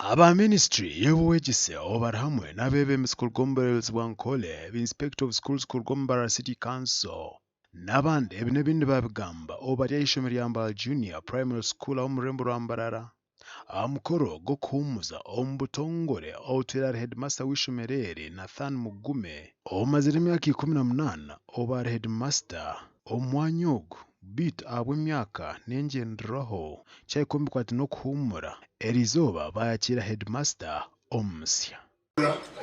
aba ministry y'obuwegise obari hamwe n'abebembezi kurugomberezi bwa Nkole, inspector of schools kurugombara city council n'abandi ebi n'ebindi babigamba obari ishomero lya Mbala Junior Primary School aho murembo rwa Mbarara amukoro go kuhumuza ombutongore outera headmaster w'ishomero eri Nathan Mugume omazire emyaka 18 obari headmaster omwanya ogu bit abw'emyaka n'engenderaho kyaikombi kwati n'okuhumura erizoba bayakira headmaster omusya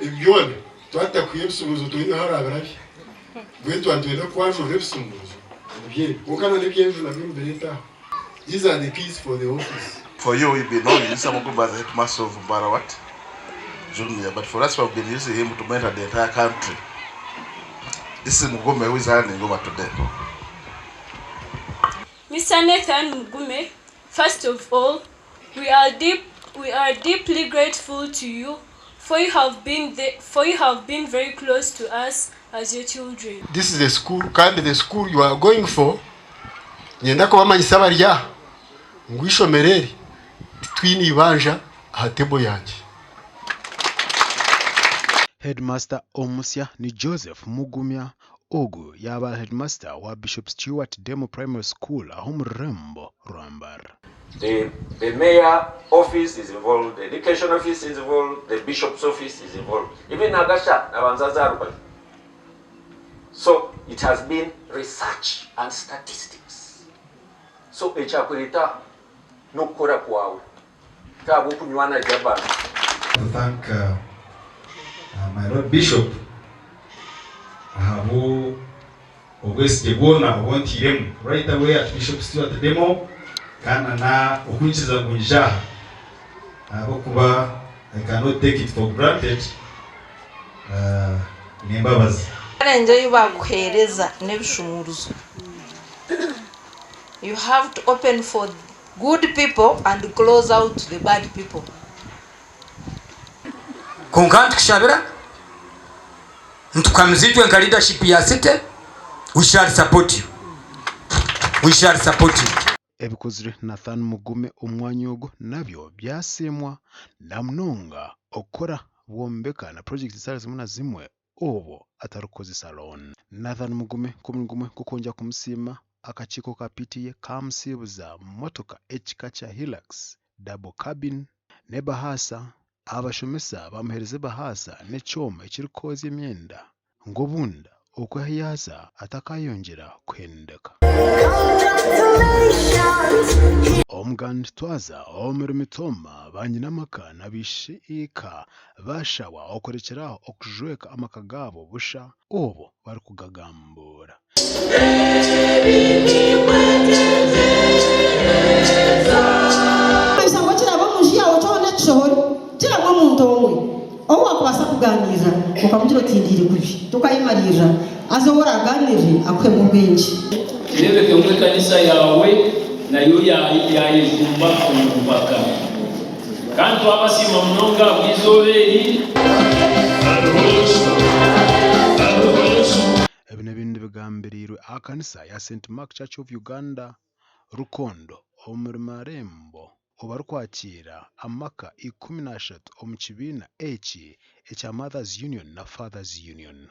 ibyone twatakwiye ebisumuzo tuyina harabirabi bwetu antwenda kwajura ebisumuzo bye ukana n'ebyenju nabyo mbireta. These are the keys for the office. For you, we've been known using Mugume as the headmaster of Barawat Junior, but for us, we've been using him to mentor the entire country. This is Mugume who is handing over today. Mr. Nathan Mugume, first of all, we are deeply grateful to you, for you have been very close to us as your children. This is the school, kandi the school you are going for. Nyenda ko bamanyisa barya ngwishomereri twini ibanja ahatebo yanje. Headmaster omusya ni Joseph Mugumya ogu yaba headmaster wa Bishop Stewart Demo Primary School aho murembo Rwambara. The mayor office is involved, the education office is involved, the bishop's office is involved, even Nagasha Nabanzazaruba. So it has been research and statistics. So echakurita no kora kwawe tabu kunywana jabana. To thank my Lord Bishop who always wanted right away at Bishop Stewart Demo kana na ukunchiza kunjaha kuba I cannot take it for granted. Nembabazi enjoy bakuhereza nebishumuruzo. You have to open for good people and close out the bad people. Kunkantu kishabira ntukamizitwe nka leadership ya city, we shall support you. We shall support you. Ebikozire Nathan Mugume omwanya ogu nabyo byasemwa na mnonga okora bwombeka na project zari zimwe na zimwe obo atarukoze salon. Nathan Mugume kukonja kumusima akachiko kapitiye kamusibuza motoka ekika kya Hilux double cabin ne bahasa abashomesa bamuhereze bahasa ne cyoma ekirikoze emyenda ngo bunda uko yaza atakayongera kwendeka. Omugandi twaza omurimitoma banyinamaka nabishika bashawa okorekeraho okujweka amaka gabo busha obo bari kugagambura. Isango kirabo mujiya wotone chori kirabo muntu omwe owo akwasa kuganira ukamutiro tindiri kubi tukayimarira azobora aganire akwe mu bwinji kirebe umwe kanisa yawe nayo yayizumba kumupaka kandi abasima mnonga bwizoberi ebine bindi bigambirirwe akanisa ya St Mark Church of Uganda Rukondo omurimarembo obarukwakira amaka 13 omukibina eki ekya Mothers Union na Fathers Union.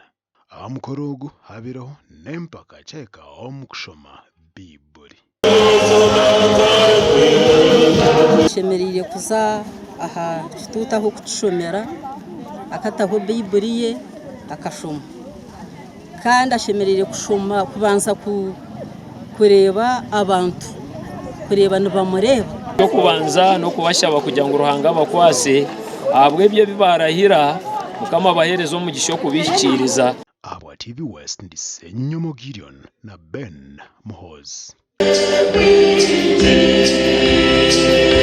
Amukorogu habireho nempaka cheka omukushoma Bibuli. Shemerire kuza aha kitutaho kutushomera akataho Bibuli ye akashoma. Kandi ashemerire kushoma kubanza kureba abantu kureba nibamureba no kubanza no kubashaba kugira ngo uruhanga bakwase ahabwe ibyo bibarahira mukama baherezo mu gisho kubishikiriza. Abwa TV West ndise Nyomo Gideon na Ben Muhozi.